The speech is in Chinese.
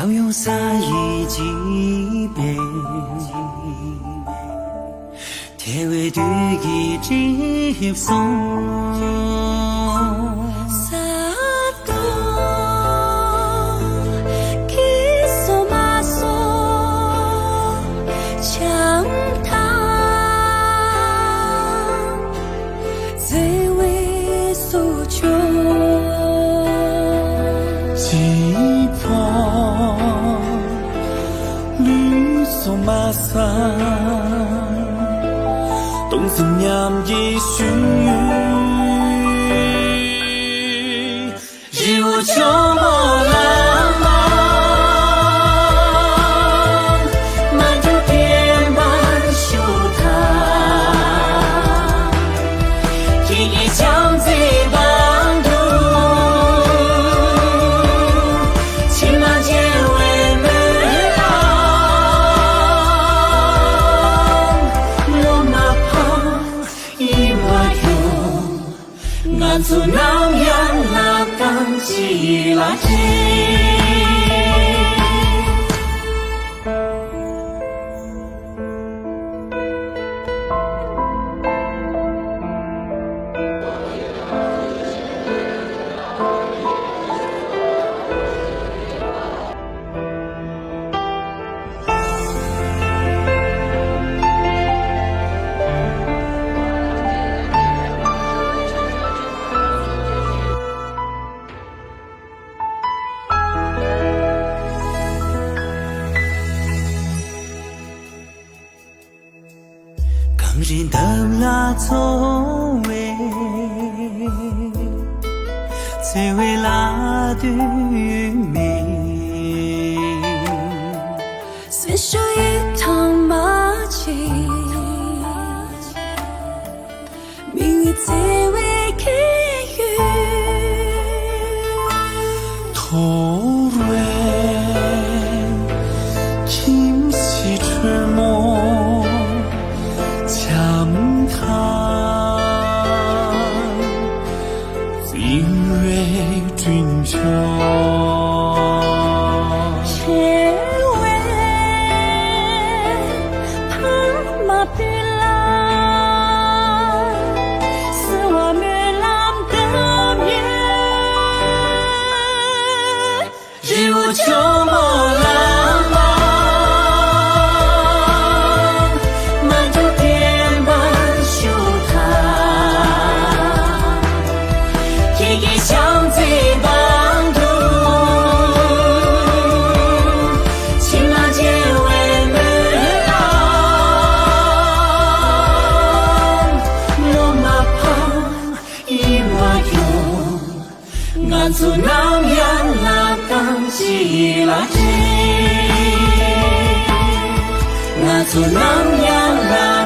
要用洒一几杯，铁胃对一接送。马桑，东森娘一许，日无秋莫浪漫，满头遍满修堂，一江醉邦土，骑马结为门。祖南阳拉冈吉拉吉。刚认得那座位，最为那对美，随手一趟马骑，命运最为给予。头蕊今夕春梦。强叹，今蕊君秋，且为盘马匹郎，丝袜女郎的面，日无秋莫浪漫。相醉邦土，骑马结为门郎，罗马旁一马拥，俺祖南阳拉冈吉拉吉，俺祖南阳拉。